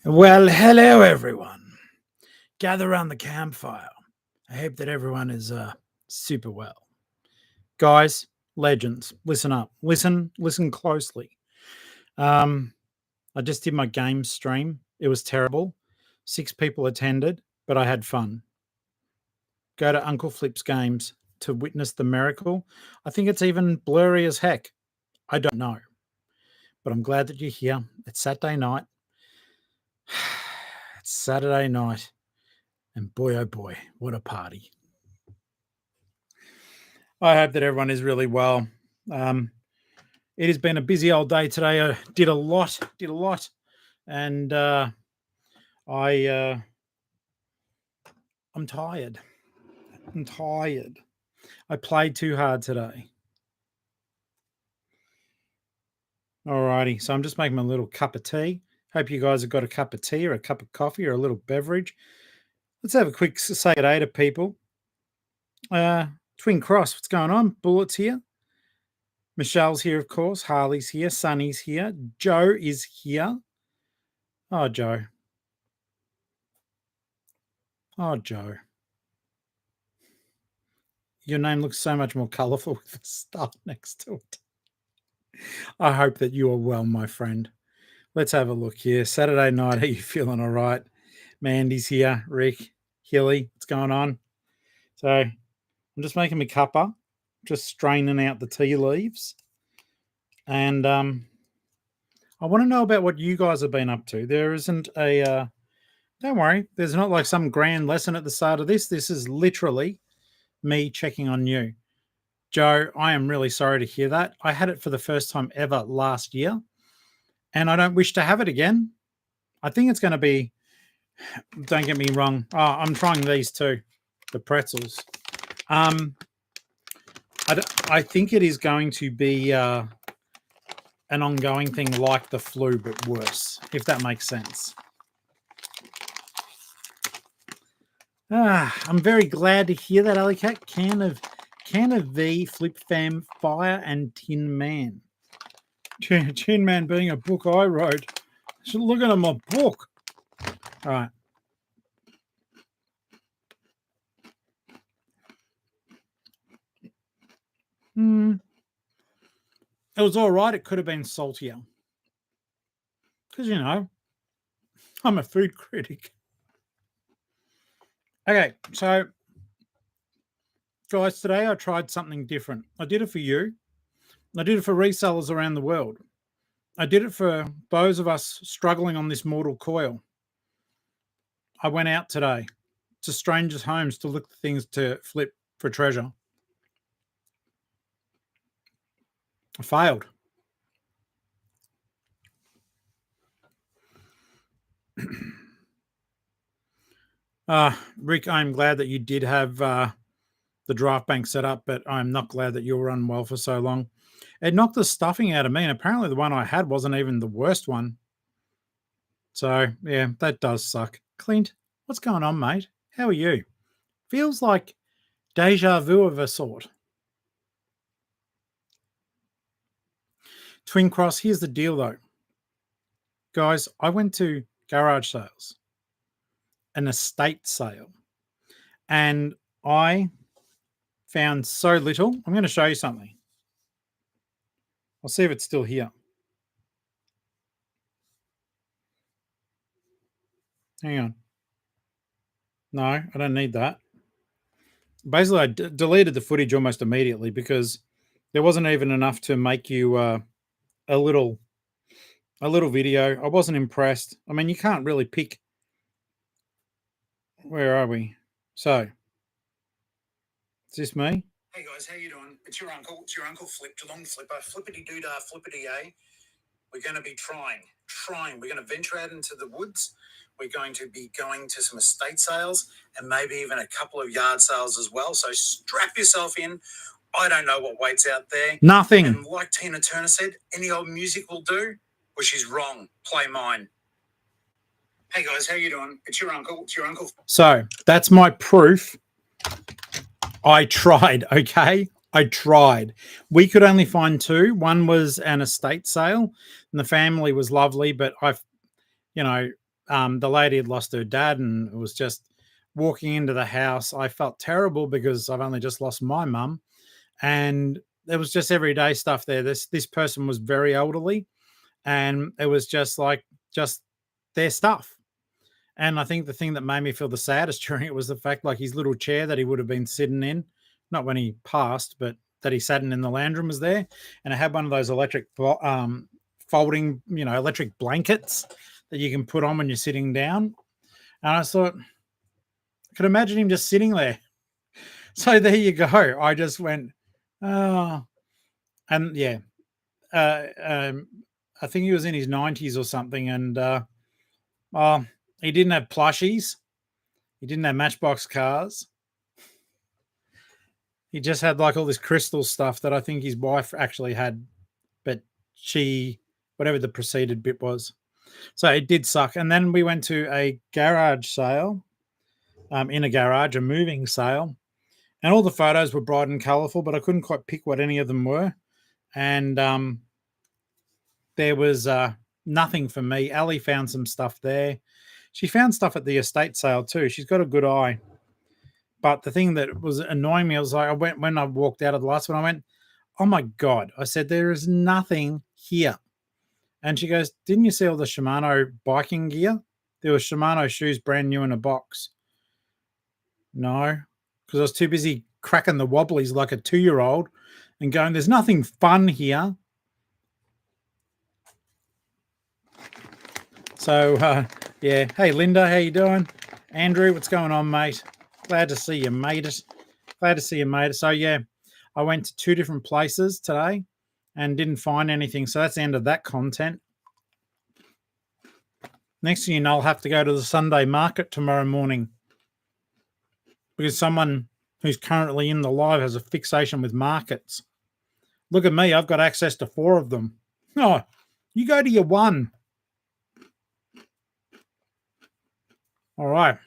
Well, hello everyone. Gather around the campfire. I hope that everyone is super well. Guys, legends, listen up. Listen closely. Um, I just did my game stream. It was terrible. 6 people attended, but I had fun. Go to Uncle Flip's games to witness the miracle. I think it's even blurry as heck. I don't know. But I'm glad that you're here. It's Saturday night. It's Saturday night. And boy, oh boy, what a party. I hope that everyone is really well. It has been a busy old day today. I did a lot, and I'm tired. I'm tired. I played too hard today. Alrighty, so I'm just making my little cup of tea. Hope you guys have got a cup of tea or a cup of coffee or a little beverage. Let's have a quick say good day to people. Twin Cross, what's going on? Bullet's here. Michelle's here, of course. Harley's here. Sunny's here. Joe is here. Oh, Joe. Oh, Joe. Your name looks so much more colourful with the star next to it. I hope that you are well, my friend. Let's have a look here. Saturday night, are you feeling all right? Mandy's here. Rick, Hilly, what's going on? So I'm just making my cuppa, just straining out the tea leaves. And I want to know about what you guys have been up to. There isn't a... don't worry, there's not like some grand lesson at the start of this. This is literally me checking on you. Joe, I am really sorry to hear that. I had it for the first time ever last year, and I don't wish to have it again. I think it's going to be, don't get me wrong. Oh, I'm trying these too, the pretzels. I think it is going to be an ongoing thing like the flu, but worse, if that makes sense. I'm very glad to hear that, Alicat. Can of V, Flip Fam, Fire, and Tin Man. Tin Man being a book I wrote. So look at my book. All right. It was all right. It could have been saltier. Because, you know, I'm a food critic. Okay, so, guys, today I tried something different. I did it for you. I did it for resellers around the world. I did it for those of us struggling on this mortal coil. I went out today to strangers' homes to look for things to flip for treasure. I failed. Rick, I'm glad that you did have the draft bank set up, but I'm not glad that you were unwell for so long. It knocked the stuffing out of me, and apparently the one I had wasn't even the worst one. So, yeah, that does suck. Clint, what's going on, mate? How are you? Feels like deja vu of a sort. Twin Cross, here's the deal, though. Guys, I went to garage sales, an estate sale, and I found so little. I'm going to show you something. I'll see if it's still here. Hang on. No, I don't need that. Basically, I deleted the footage almost immediately because there wasn't even enough to make you a little video. I wasn't impressed. I mean, you can't really pick. Where are we? So, is this me? Hey guys, how you doing? It's your uncle. It's your Uncle Flip, Geelong-Flipper, flippity-doo-dah, flippity-a. We're going to be trying. We're going to venture out into the woods. We're going to be going to some estate sales and maybe even a couple of yard sales as well. So strap yourself in. I don't know what waits out there. Nothing. And like Tina Turner said, any old music will do. Well, she's wrong. Play mine. Hey guys, how you doing? It's your uncle. It's your Uncle. So that's my proof. I tried, okay? I tried. We could only find 2. One was an estate sale, and the family was lovely, but the lady had lost her dad and was just walking into the house. I felt terrible because I've only just lost my mum, and there was just everyday stuff there. This person was very elderly, and it was just their stuff. And I think the thing that made me feel the saddest during it was the fact, like, his little chair that he would have been sitting in, not when he passed, but that he sat in the lounge room was there, and it had one of those electric folding, electric blankets that you can put on when you're sitting down. And I thought, I could imagine him just sitting there. So there you go. I just went, oh, and yeah, I think he was in his 90s or something, and he didn't have plushies, he didn't have Matchbox cars. He just had like all this crystal stuff that I think his wife actually had, but whatever the preceded bit was. So it did suck. And then we went to a garage sale, in a garage, a moving sale, and all the photos were bright and colourful, but I couldn't quite pick what any of them were. And there was nothing for me. Ali found some stuff there. She found stuff at the estate sale too. She's got a good eye. But the thing that was annoying me, I was like, when I walked out of the last one, I went, oh my God. I said, there is nothing here. And she goes, didn't you see all the Shimano biking gear? There were Shimano shoes brand new in a box. No, because I was too busy cracking the wobblies like a 2-year-old and going, there's nothing fun here. So, yeah. Hey, Linda, how you doing? Andrew, what's going on, mate? Glad to see you made it. Glad to see you made it. So, yeah, I went to 2 different places today and didn't find anything. So that's the end of that content. Next thing you know, I'll have to go to the Sunday market tomorrow morning because someone who's currently in the live has a fixation with markets. Look at me. I've got access to 4 of them. Oh, you go to your 1. All right.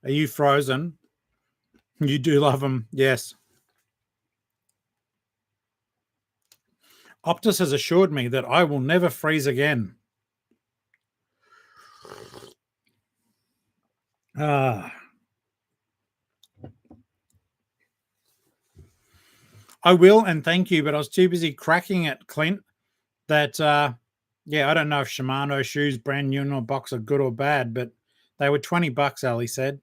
Are you frozen? You do love them. Yes. Optus has assured me that I will never freeze again. I will, and thank you, but I was too busy cracking it, Clint, that, yeah, I don't know if Shimano shoes brand new in a box are good or bad, but they were $20, Ali said.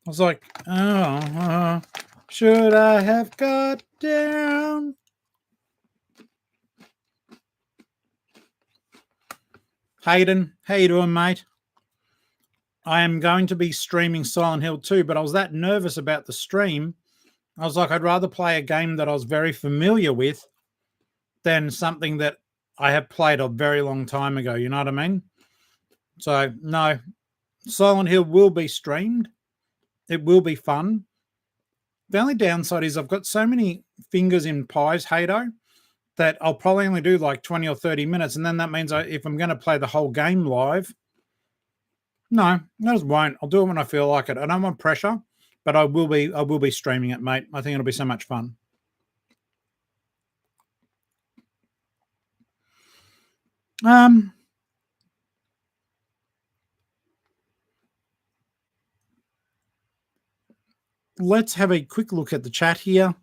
I was like, oh, should I have got down? Hayden, how you doing, mate? I am going to be streaming Silent Hill 2, but I was that nervous about the stream. I was like, I'd rather play a game that I was very familiar with than something that I have played a very long time ago. You know what I mean? So, no, Silent Hill will be streamed. It will be fun. The only downside is I've got so many fingers in pies, Hado, that I'll probably only do like 20 or 30 minutes. And then that means if I'm going to play the whole game live, no, I just won't. I'll do it when I feel like it. I don't want pressure, but I will be streaming it, mate. I think it'll be so much fun. Let's have a quick look at the chat here.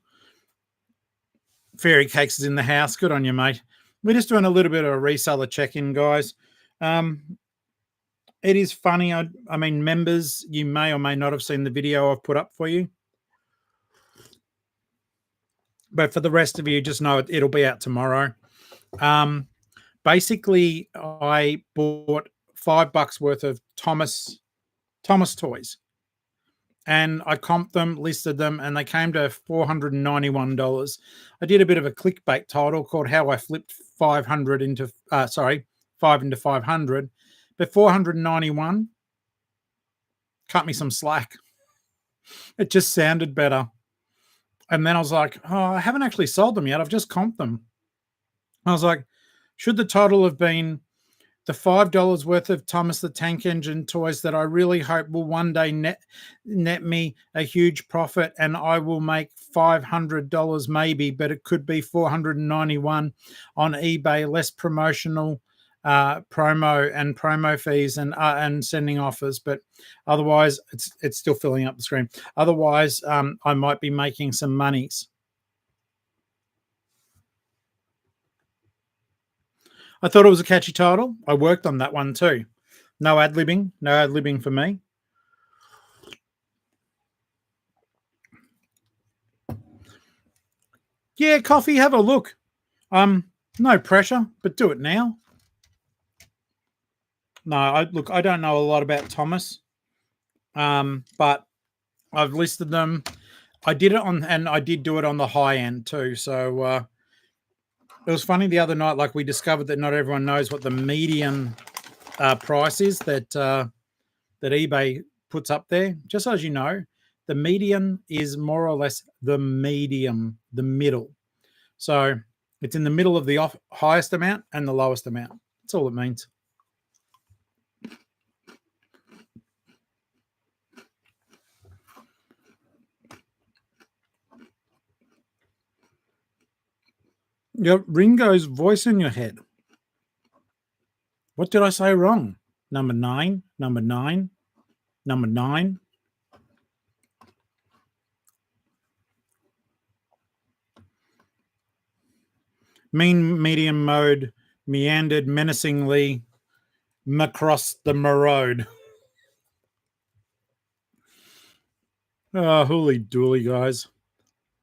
Fairy Cakes is in the house. Good on you, mate. We're just doing a little bit of a reseller check-in, guys. It is funny. I mean, members, you may or may not have seen the video I've put up for you. But for the rest of you, just know it'll be out tomorrow. Basically, I bought $5 worth of Thomas toys. And I comped them, listed them, and they came to $491. I did a bit of a clickbait title called "How I Flipped 500 into 5 into 500," but 491 cut me some slack. It just sounded better. And then I was like, oh, I haven't actually sold them yet. I've just comped them. I was like, should the title have been the $5 worth of Thomas the Tank Engine toys that I really hope will one day net me a huge profit, and I will make $500 maybe, but it could be $491 on eBay, less promotional promo fees and sending offers, but otherwise it's still filling up the screen. Otherwise, I might be making some monies. I thought it was a catchy title. I worked on that one too. No ad-libbing for me. Yeah, coffee, have a look. No pressure, but do it now. No, I don't know a lot about Thomas, but I've listed them. I did it on, and I did do it on the high end too. So it was funny the other night. Like, we discovered that not everyone knows what the median price is that eBay puts up there. Just so as you know, the median is more or less the medium, the middle. So it's in the middle of the highest amount and the lowest amount. That's all it means. Your Ringo's voice in your head. What did I say wrong? Number 9, number 9, number 9. Mean medium mode meandered menacingly across the road. Oh, hooly dooly, guys.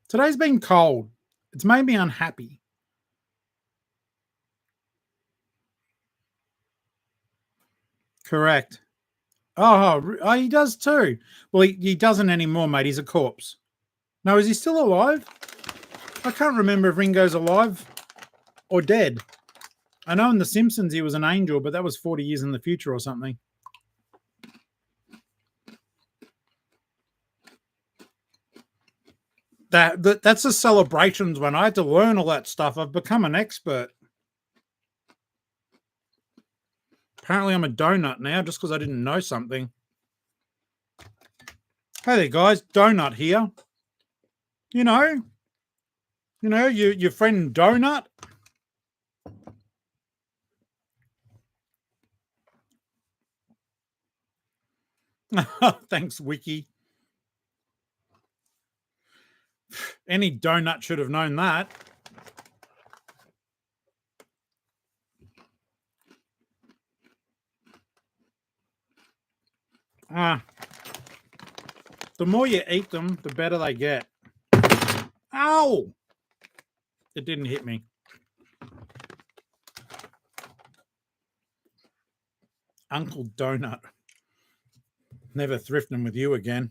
Today's been cold. It's made me unhappy. Correct. Oh, he does too. Well, he doesn't anymore, mate. He's a corpse. No, is he still alive? I can't remember if Ringo's alive or dead. I know in The Simpsons he was an angel, but that was 40 years in the future or something. That's the celebrations when I had to learn all that stuff. I've become an expert. Apparently I'm a donut now just because I didn't know something. Hey there, guys. Donut here. You know, your friend Donut. Thanks, Wiki. Any donut should have known that. The more you eat them, the better they get. Ow! It didn't hit me. Uncle Donut. Never thrifting with you again.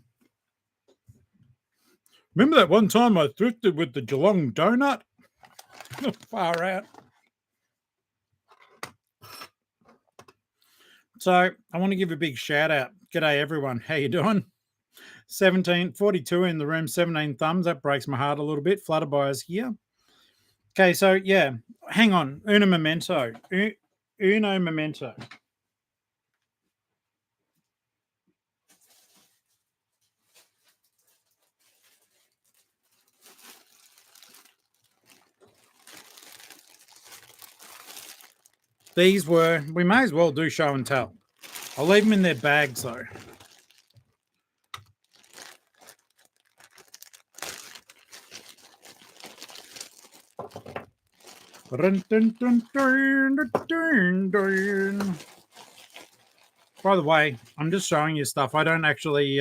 Remember that one time I thrifted with the Geelong Donut? Far out. So I want to give a big shout out. G'day everyone. How you doing? 42 in the room, 17 thumbs. That breaks my heart a little bit. Flutterbuyers here. Okay, so yeah, hang on. Uno memento. Uno memento. These were, we may as well do show and tell. I'll leave them in their bags though. By the way, I'm just showing you stuff. I don't actually...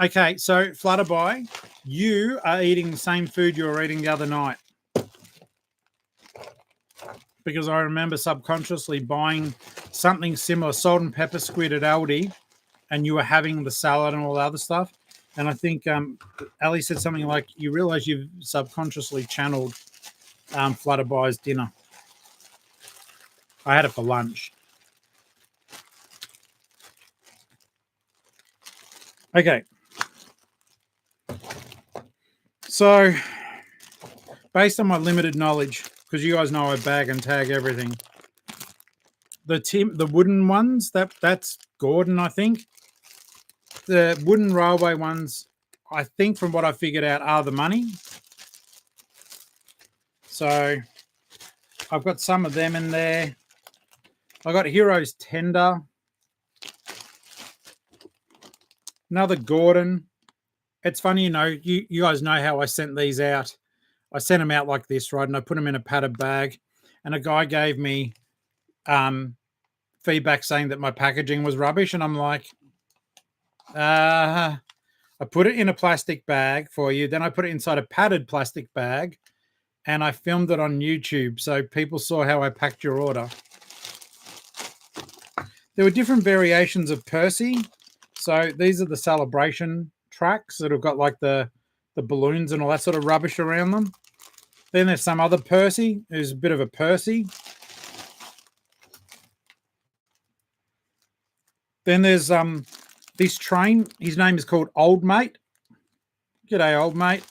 Okay, so Flutterby, you are eating the same food you were eating the other night. Because I remember subconsciously buying something similar, salt and pepper squid at Aldi, and you were having the salad and all the other stuff. And I think Ali said something like, you realize you've subconsciously channeled Flutterby's dinner. I had it for lunch. Okay. So, based on my limited knowledge, because you guys know I bag and tag everything. The wooden ones, that's Gordon, I think. The wooden railway ones, I think from what I figured out, are the money. So I've got some of them in there. I got Heroes Tender. Another Gordon. It's funny, you guys know how I sent these out. I sent them out like this, right? And I put them in a padded bag. And a guy gave me feedback saying that my packaging was rubbish. And I'm like, I put it in a plastic bag for you. Then I put it inside a padded plastic bag. And I filmed it on YouTube. So people saw how I packed your order. There were different variations of Percy. So these are the celebration tracks that have got like the balloons and all that sort of rubbish around them. Then there's some other Percy, who's a bit of a Percy. Then there's this train. His name is called Old Mate. G'day, Old Mate.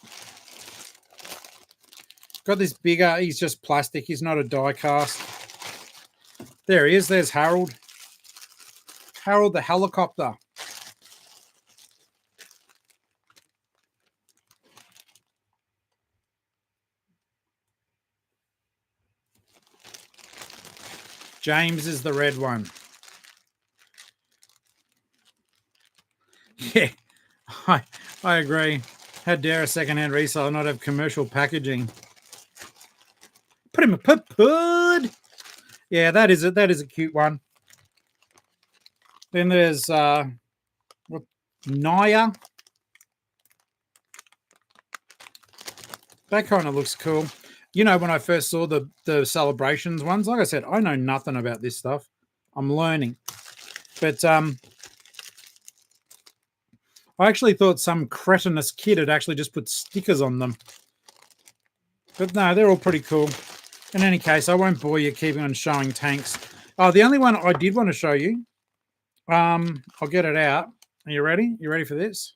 Got this bigger. He's just plastic. He's not a die cast. There he is. There's Harold. Harold the helicopter. James is the red one. Yeah, I agree. How dare a secondhand reseller not have commercial packaging? Put him a pud. Yeah, that is it. That is a cute one. Then there's Naya. That kind of looks cool. When I first saw the celebrations ones, like I said, I know nothing about this stuff. I'm learning. But I actually thought some cretinous kid had actually just put stickers on them. But no, they're all pretty cool. In any case, I won't bore you keeping on showing tanks. Oh, the only one I did want to show you, I'll get it out. Are you ready? You ready for this?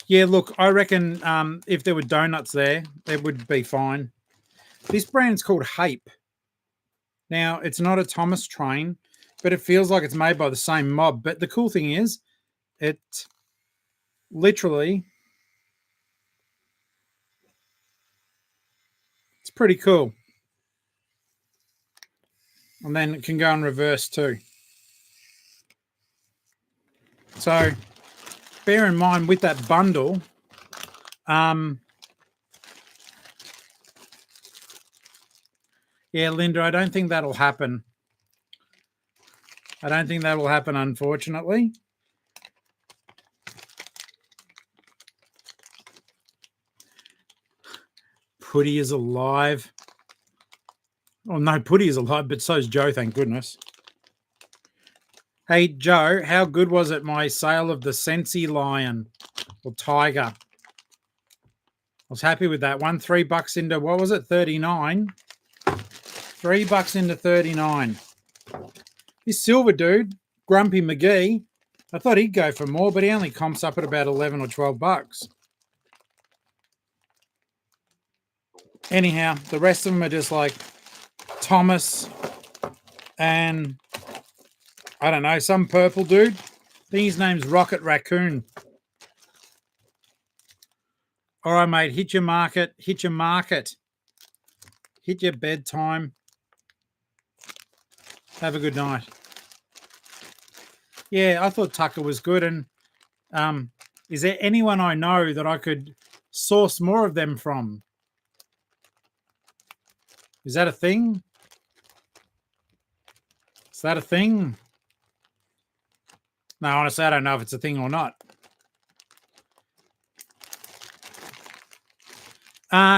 Yeah, look, I reckon if there were donuts there, it would be fine. This brand's called Hape. Now, it's not a Thomas train, but it feels like it's made by the same mob. But the cool thing is, it literally, it's pretty cool. And then it can go in reverse too. So bear in mind with that bundle, yeah, Linda, I don't think that'll happen. I don't think that will happen, unfortunately. Putty is alive. Oh, no, Putty is alive, but so is Joe, thank goodness. Hey, Joe, how good was it, my sale of the Sensi lion or tiger? I was happy with that one. $3 into, what was it, 39? $3 into 39. This silver dude, Grumpy McGee, I thought he'd go for more, but he only comps up at about 11 or $12. Anyhow, the rest of them are just like Thomas and I don't know, some purple dude. I think his name's Rocket Raccoon. All right, mate, hit your market, hit your market. Hit your bedtime. Have a good night. Yeah, I thought Tucker was good. And is there anyone I know that I could source more of them from? Is that a thing? Is that a thing? No, honestly, I don't know if it's a thing or not.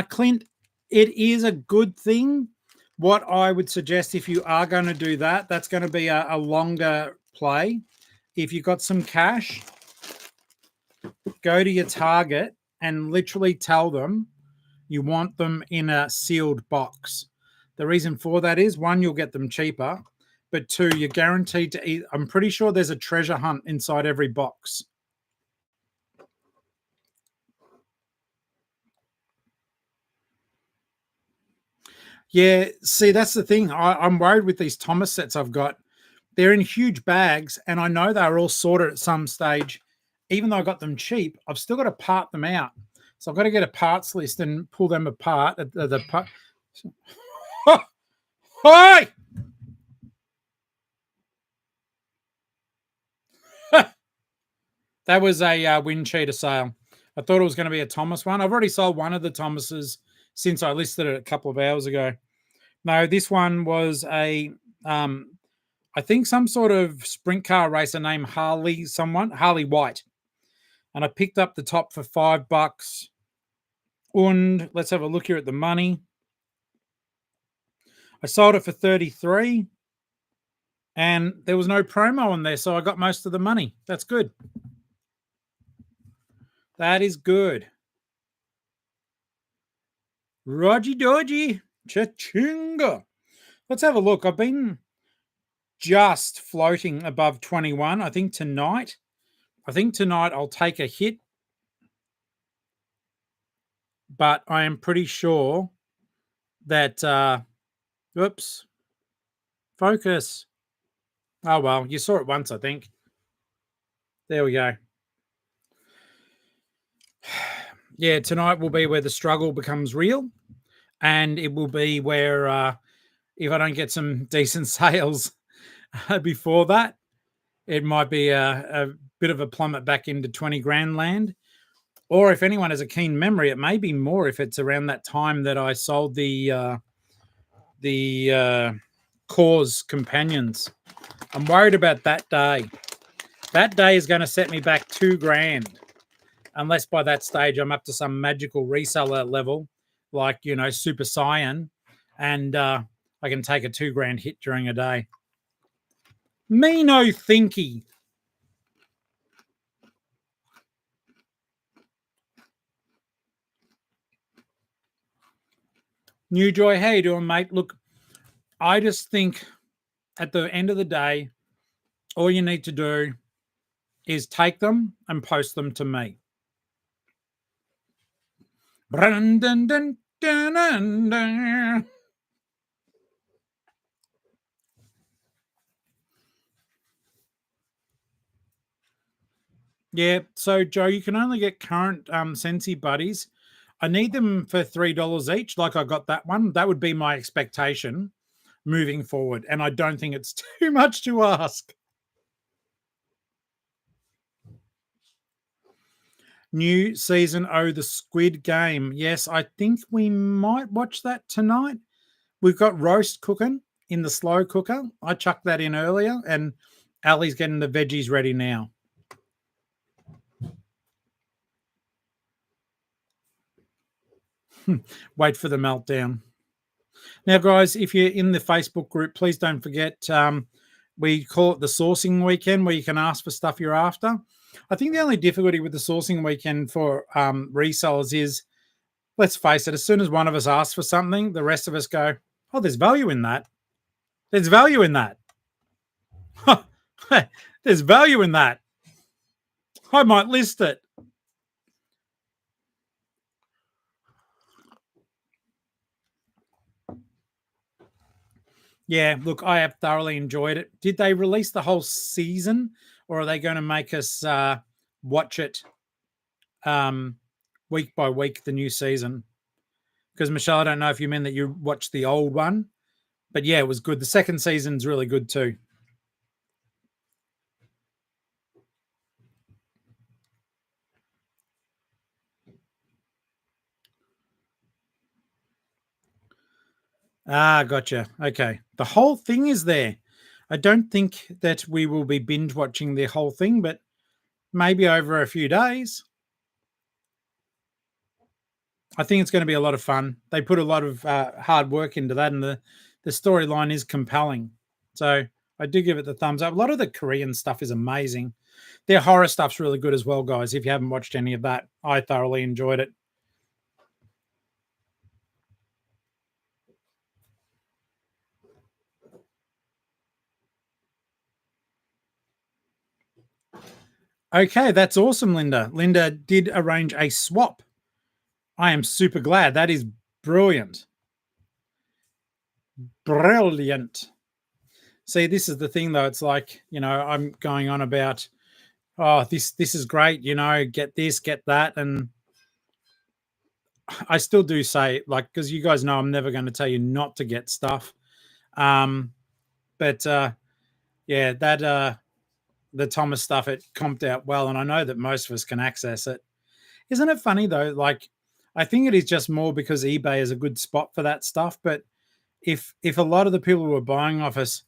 Clint, it is a good thing. What I would suggest if you are going to do that, that's going to be a longer play. If you've got some cash, go to your Target and literally tell them you want them in a sealed box. The reason for that is, one, you'll get them cheaper, but two, you're guaranteed to eat. I'm pretty sure there's a treasure hunt inside every box. Yeah, see, that's the thing. I'm worried with these Thomas sets I've got. They're in huge bags, and I know they were all sorted at some stage. Even though I got them cheap, I've still got to part them out. So I've got to get a parts list and pull them apart. Hi! That was a wind cheater sale. I thought it was going to be a Thomas one. I've already sold one of the Thomases since I listed it a couple of hours ago. No, this one was I think some sort of sprint car racer named Harley White. And I picked up the top for $5. And let's have a look here at the money. I sold it for 33 and there was no promo on there, so I got most of the money. That's good. That is good. Rogy dodgy. Cha-chinga. Let's have a look. I've been just floating above 21. I think tonight I'll take a hit, but I am pretty sure that oops. Focus. Oh well, you saw it once, I think. There we go. Yeah, tonight will be where the struggle becomes real, and it will be where if I don't get some decent sales before that, it might be a bit of a plummet back into 20 grand land. Or if anyone has a keen memory, it may be more if it's around that time that I sold the Cause companions. I'm worried about that day. That day is going to set me back 2 grand. Unless by that stage I'm up to some magical reseller level, like, Super Saiyan, and I can take a 2 grand hit during a day. Me no thinky. New Joy, how you doing, mate? Look, I just think at the end of the day, all you need to do is take them and post them to me. Yeah, so Joe, you can only get current Sensi buddies. I need them for $3 each, like I got that one. That would be my expectation moving forward, and I don't think it's too much to ask. New season the Squid Game. Yes, I think we might watch that tonight. We've got roast cooking in the slow cooker. I chucked that in earlier, and Ali's getting the veggies ready now. Wait for the meltdown. Now, guys, if you're in the Facebook group, please don't forget we call it the sourcing weekend, where you can ask for stuff you're after. I think the only difficulty with the sourcing weekend for resellers is, let's face it, as soon as one of us asks for something, the rest of us go, oh, there's value in that. There's value in that. There's value in that. I might list it. Yeah, look, I have thoroughly enjoyed it. Did they release the whole season, or are they going to make us watch it week by week, the new season? Because, Michelle, I don't know if you meant that you watched the old one, but yeah, it was good. The second season's really good too. Ah, gotcha. Okay. The whole thing is there. I don't think that we will be binge watching the whole thing, but maybe over a few days. I think it's going to be a lot of fun. They put a lot of hard work into that, and the storyline is compelling. So I do give it the thumbs up. A lot of the Korean stuff is amazing. Their horror stuff's really good as well, guys. If you haven't watched any of that, I thoroughly enjoyed it. Okay, that's awesome, Linda. Linda did arrange a swap. I am super glad. That is brilliant. Brilliant. See, this is the thing though. It's like, I'm going on about, oh, this is great, get this, get that. And I still do say, like, because you guys know I'm never going to tell you not to get stuff. But yeah, that the Thomas stuff, it comped out well, and I know that most of us can access it. Isn't it funny though? Like, I think it is just more because eBay is a good spot for that stuff. But if a lot of the people who are buying off us,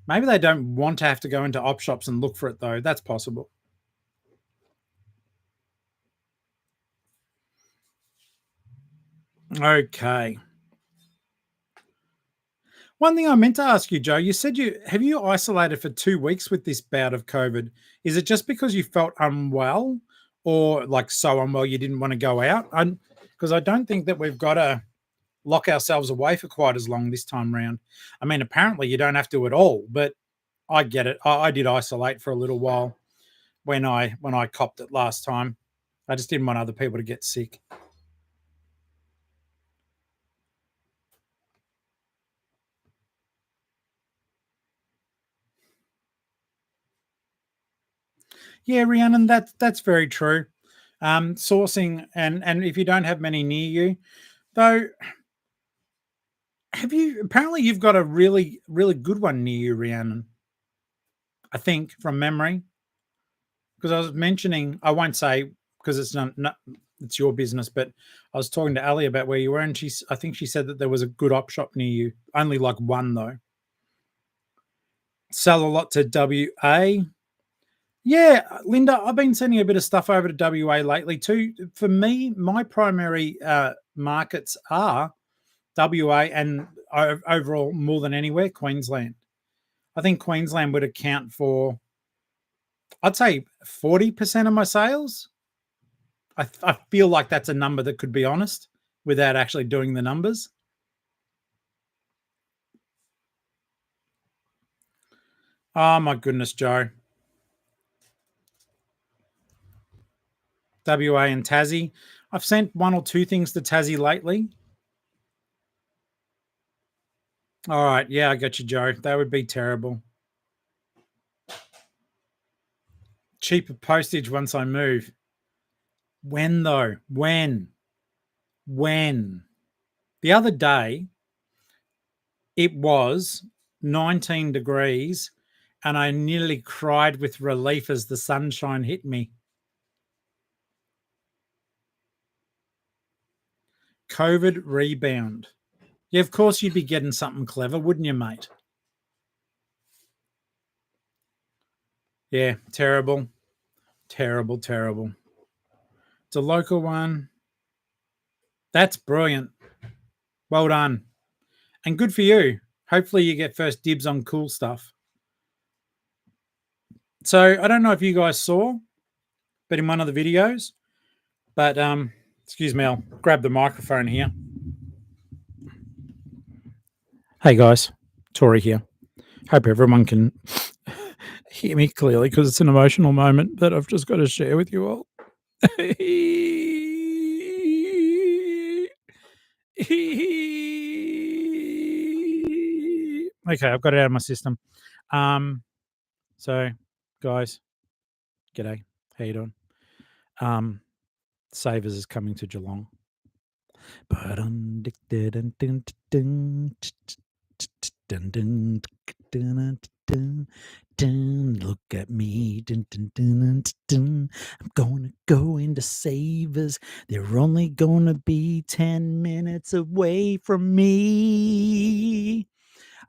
maybe they don't want to have to go into op shops and look for it though. That's possible. Okay. One thing I meant to ask you, Joe, you said you isolated for 2 weeks with this bout of COVID. Is it just because you felt unwell, or like so unwell you didn't want to go out? Because I don't think that we've got to lock ourselves away for quite as long this time round. I mean, apparently you don't have to at all, but I get it. I did isolate for a little while when I copped it last time. I just didn't want other people to get sick. Yeah, Rhiannon, that's very true. Sourcing, and if you don't have many near you, though, apparently you've got a really, really good one near you, Rhiannon. I think from memory. Because I was mentioning, I won't say because it's not it's your business, but I was talking to Ali about where you were, and I think she said that there was a good op shop near you. Only like one though. Sell a lot to WA. Yeah, Linda, I've been sending a bit of stuff over to WA lately too. For me, my primary markets are WA and overall more than anywhere, Queensland. I think Queensland would account for, I'd say, 40% of my sales. I feel like that's a number that could be honest without actually doing the numbers. Oh my goodness, Joe. WA and Tassie. I've sent one or two things to Tassie lately. All right. Yeah, I got you, Joe. That would be terrible. Cheaper postage once I move. When though? When? When? The other day, it was 19 degrees and I nearly cried with relief as the sunshine hit me. COVID rebound. Yeah, of course you'd be getting something clever, wouldn't you, mate? Yeah, terrible. Terrible, terrible. It's a local one. That's brilliant. Well done. And good for you. Hopefully you get first dibs on cool stuff. So I don't know if you guys saw, but in one of the videos, but excuse me, I'll grab the microphone here. Hey guys, Tori here. Hope everyone can hear me clearly because it's an emotional moment that I've just got to share with you all. Okay, I've got it out of my system. So guys, g'day. How you doing? Savers is coming to Geelong. Look at me. I'm gonna go into Savers. They're only gonna be 10 minutes away from me.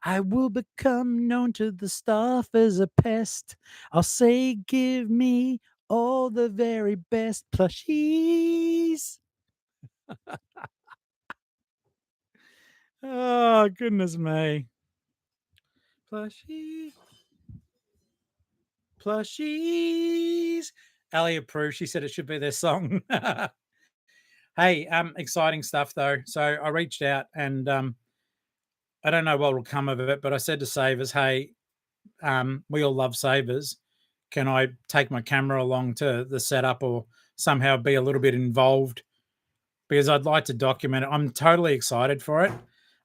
I will become known to the staff as a pest. I'll say, give me all the very best plushies. Oh, goodness me. Plushies. Plushies. Ali approved. She said it should be their song. Hey, exciting stuff though. So I reached out and I don't know what will come of it, but I said to Savers, hey, we all love Savers. Can I take my camera along to the setup or somehow be a little bit involved? Because I'd like to document it. I'm totally excited for it.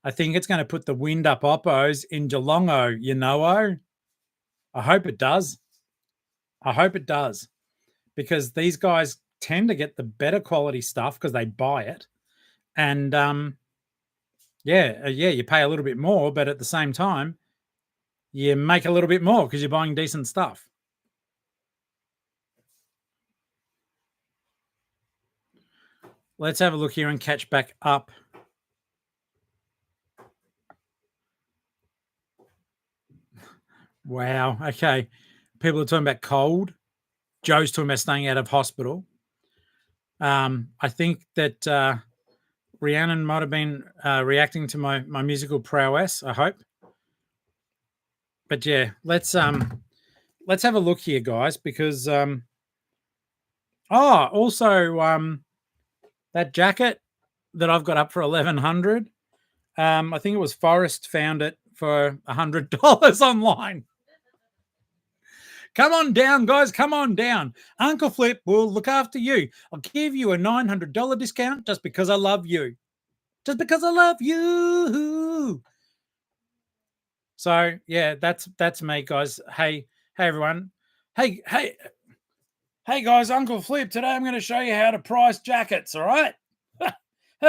I think it's going to put the wind up Oppos in Geelong, you know. I hope it does. I hope it does, because these guys tend to get the better quality stuff because they buy it. And yeah, you pay a little bit more, but at the same time, you make a little bit more because you're buying decent stuff. Let's have a look here and catch back up. Wow. Okay. People are talking about cold. Joe's talking about staying out of hospital. I think that Rhiannon might have been reacting to my musical prowess, I hope. But yeah, let's have a look here, guys, because also that jacket that I've got up for 1,100. I think it was Forrest found it for $100 online. Come on down, guys. Come on down. Uncle Flip will look after you. I'll give you a $900 discount just because I love you. Just because I love you. So yeah, that's me, guys. Hey everyone. Hey guys, Uncle Flip. Today I'm going to show you how to price jackets. All right.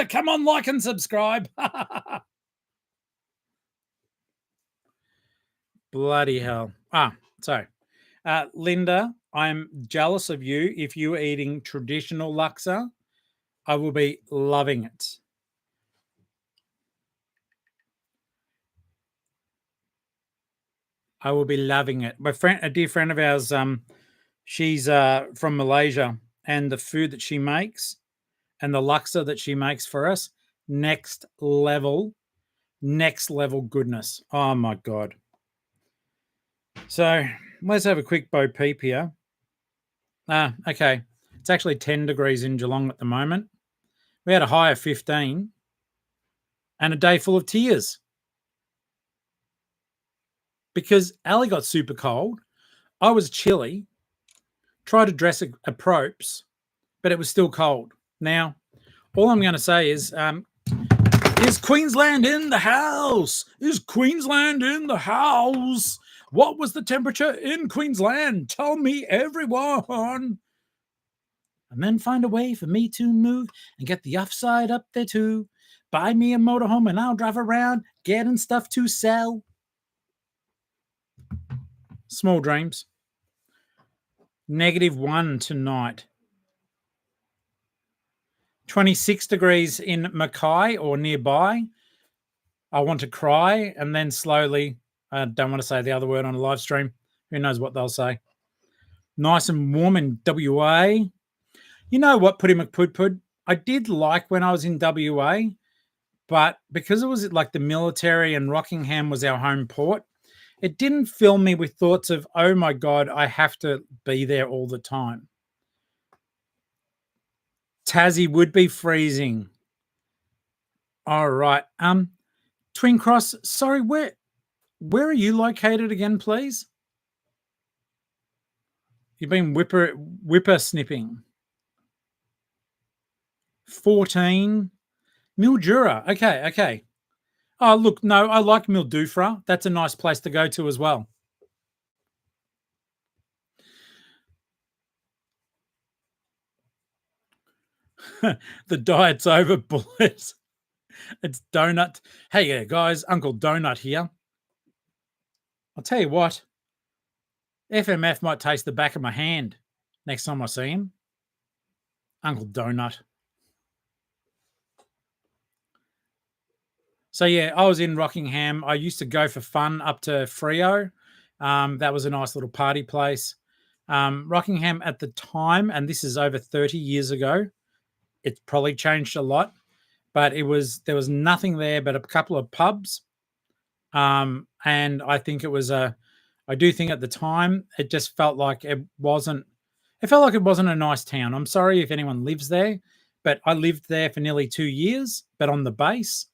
Come on, like and subscribe. Bloody hell. So Linda, I'm jealous of you. If you are eating traditional laksa, I will be loving it. I will be loving it. My friend, a dear friend of ours, she's from Malaysia, and the food that she makes and the laksa that she makes for us, next level goodness. Oh my God. So let's have a quick Bo Peep here. Okay. It's actually 10 degrees in Geelong at the moment. We had a high of 15 and a day full of tears because Ali got super cold. I was chilly, tried to dress appropriate, but it was still cold. Now, all I'm going to say is Queensland in the house? Is Queensland in the house? What was the temperature in Queensland? Tell me, everyone. And then find a way for me to move and get the offside up there too. Buy me a motorhome and I'll drive around getting stuff to sell. Small dreams. -1 tonight. 26 degrees in Mackay or nearby. I want to cry, and then slowly, I don't want to say the other word on a live stream. Who knows what they'll say. Nice and warm in WA. You know what, Putty McPudpud? I did like when I was in WA, but because it was like the military and Rockingham was our home port, it didn't fill me with thoughts of, oh my God, I have to be there all the time. Tassie would be freezing. All right. Twin Cross, sorry, where are you located again, please? You've been whipper snipping. 14. Mildura. Okay. Oh, look, no, I like Mildufra. That's a nice place to go to as well. The diet's over, boys. It's donut. Hey, guys, Uncle Donut here. I'll tell you what, FMF might taste the back of my hand next time I see him. Uncle Donut. So, yeah, I was in Rockingham. I used to go for fun up to Freo. That was a nice little party place. Rockingham at the time, and this is over 30 years ago, it's probably changed a lot, but there was nothing there but a couple of pubs. And I think I do think at the time it just felt like it wasn't a nice town. I'm sorry if anyone lives there, but I lived there for nearly 2 years, but on the base.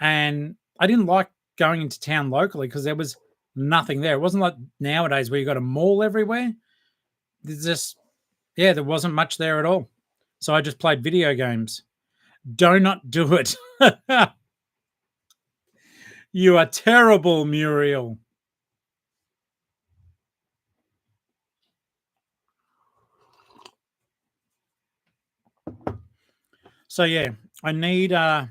And I didn't like going into town locally because there was nothing there. It wasn't like nowadays where you got a mall everywhere. There wasn't much there at all. So I just played video games. Do not do it. You are terrible, Muriel. So yeah, I need I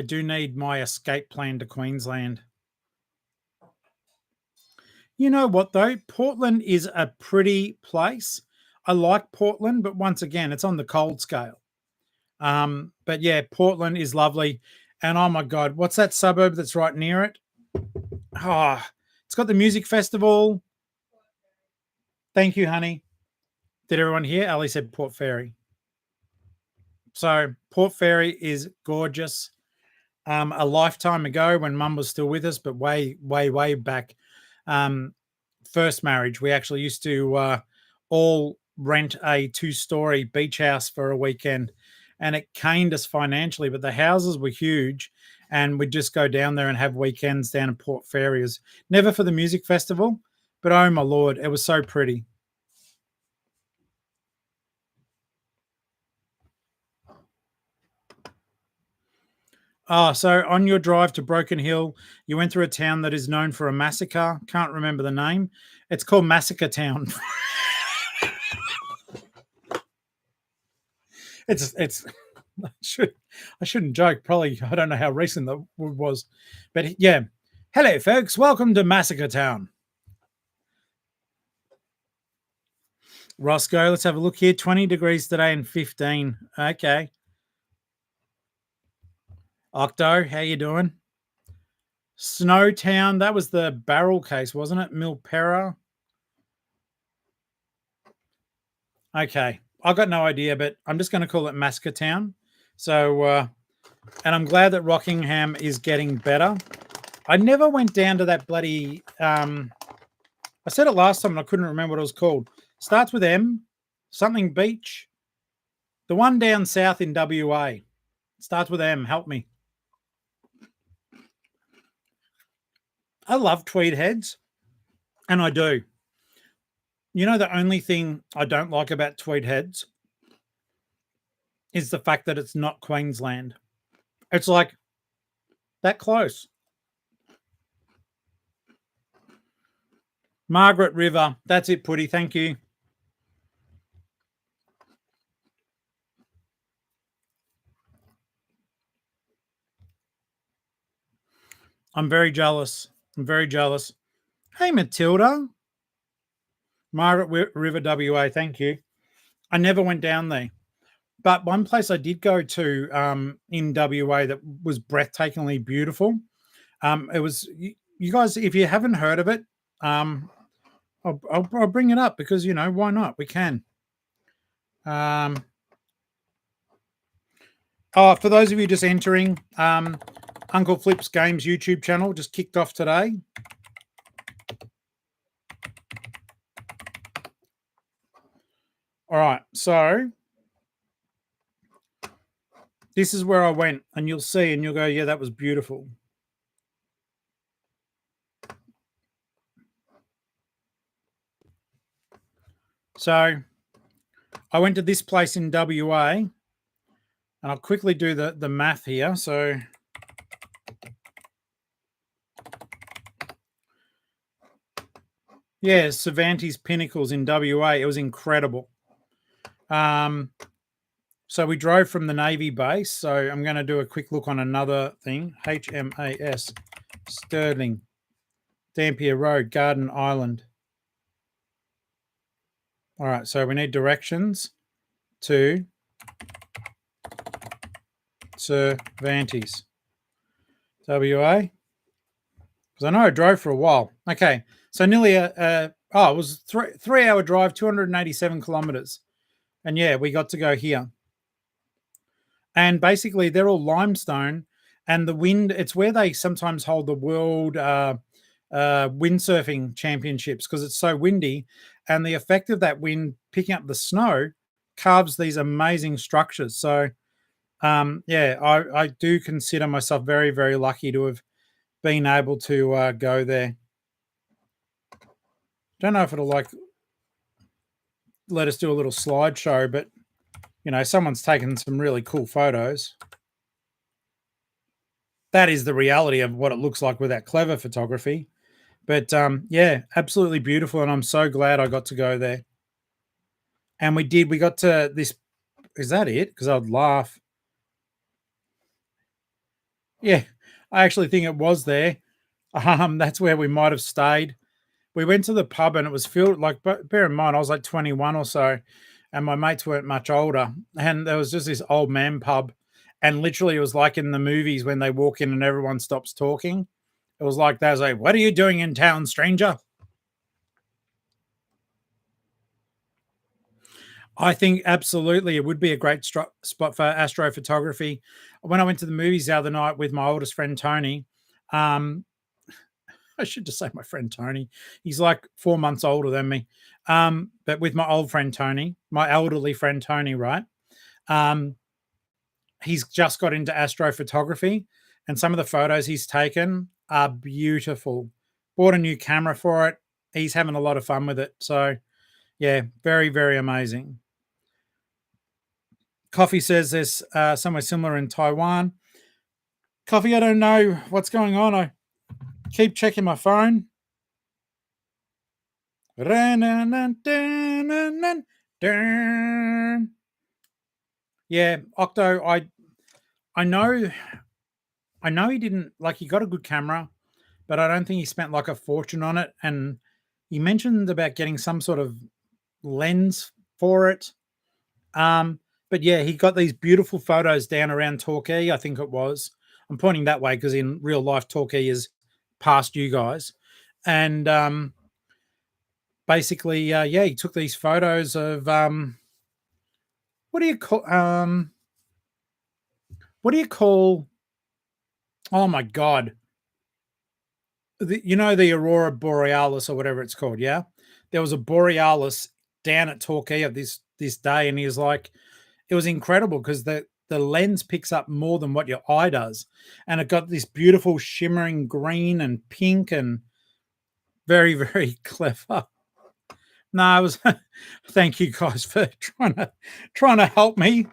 do need my escape plan to Queensland. You know what though? Portland is a pretty place. I like Portland, but once again, it's on the cold scale. But yeah, Portland is lovely. And oh my God, what's that suburb that's right near it? Oh, it's got the music festival. Thank you, honey. Did everyone hear? Ali said Port Fairy. So Port Fairy is gorgeous. A lifetime ago when mum was still with us, but way, way, way back, um, first marriage, we actually used to all rent a 2-story beach house for a weekend, and it caned us financially, but the houses were huge, and we'd just go down there and have weekends down in Port Fairy. Never for the music festival, but oh my Lord, it was so pretty. Ah, so on your drive to Broken Hill, you went through a town that is known for a massacre. Can't remember the name. It's called Massacre Town. it's I shouldn't joke. Probably I don't know how recent that was, but yeah. Hello, folks. Welcome to Massacre Town. Roscoe, let's have a look here. 20 degrees today and 15. Okay. Octo, how you doing? Snowtown, that was the barrel case, wasn't it? Milpera. Okay. I've got no idea, but I'm just going to call it Massacre Town. So, and I'm glad that Rockingham is getting better. I never went down to that bloody. I said it last time and I couldn't remember what it was called. Starts with M, something beach. The one down south in WA. Starts with M. Help me. I love Tweed Heads, and I do. You know, the only thing I don't like about Tweed Heads is the fact that it's not Queensland. It's like that close. Margaret River. That's it, Putty. Thank you. I'm very jealous. I'm very jealous. Hey, Matilda. Margaret River, WA. Thank you. I never went down there. But one place I did go to in WA that was breathtakingly beautiful. It was, you guys, if you haven't heard of it, I'll bring it up because, you know, why not? We can. For those of you just entering, Uncle Flip's Games YouTube channel just kicked off today. All right, so this is where I went, and you'll see, and you'll go, yeah, that was beautiful. So I went to this place in WA, and I'll quickly do the math here. So yeah, Cervantes Pinnacles in WA. It was incredible. So we drove from the Navy base. So I'm going to do a quick look on another thing. HMAS Stirling, Dampier Road, Garden Island. All right, so we need directions to Cervantes, WA. Because I know I drove for a while. Okay, so nearly it was 3 hour drive, 287 kilometers. And yeah, we got to go here. And basically, they're all limestone, and the wind. It's where they sometimes hold the world windsurfing championships because it's so windy, and the effect of that wind picking up the snow carves these amazing structures. So, I do consider myself very, very lucky to have been able to go there. Don't know if it'll let us do a little slideshow, but you know, someone's taken some really cool photos. that is the reality of what it looks like with that clever photography. But yeah, absolutely beautiful, and I'm so glad I got to go there. And we did. We got to this. Is that it? Because I'd laugh. Yeah, I actually think it was there. That's where we might have stayed. We went to the pub and it was filled. Like, but bear in mind, I was like 21 or so, and my mates weren't much older. And there was just this old man pub, and literally it was like in the movies when they walk in and everyone stops talking. It was like that. I was like, "What are you doing in town, stranger?" I think absolutely it would be a great spot for astrophotography. When I went to the movies the other night with my oldest friend Tony, um, I should just say my friend Tony. He's like 4 months older than me. But with my old friend Tony, my elderly friend Tony, right? Um, he's just got into astrophotography, and some of the photos he's taken are beautiful. Bought a new camera for it. He's having a lot of fun with it. So, yeah, very, very amazing. Coffee says there's somewhere similar in Taiwan. Coffee, I don't know what's going on. I keep checking my phone. Yeah, Octo, I know I know he didn't like he got a good camera, but I don't think he spent like a fortune on it. And he mentioned about getting some sort of lens for it. Um, but yeah, he got these beautiful photos down around Torquay, I think it was. I'm pointing that way because in real life, Torquay is past you guys. And basically, yeah, he took these photos of what do you call what do you call? Oh my god, the aurora borealis or whatever it's called. Yeah, there was a borealis down at Torquay of this day, and he was like, it was incredible because the lens picks up more than what your eye does, and it got this beautiful shimmering green and pink and very very clever. No, I was. Thank you guys for trying to help me.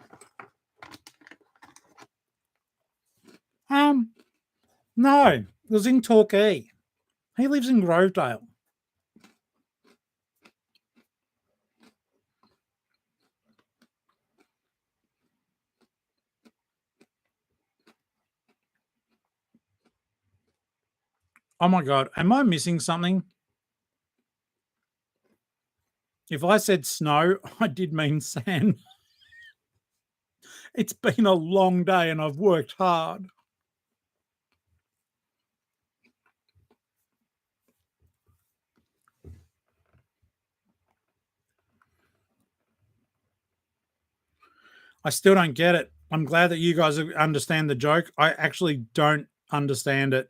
Um, no, it was in Torquay. He lives in Grovedale. Oh my god, am I missing something? If I said snow, I did mean sand. It's been a long day and I've worked hard. I still don't get it. I'm glad that you guys understand the joke. I actually don't understand it.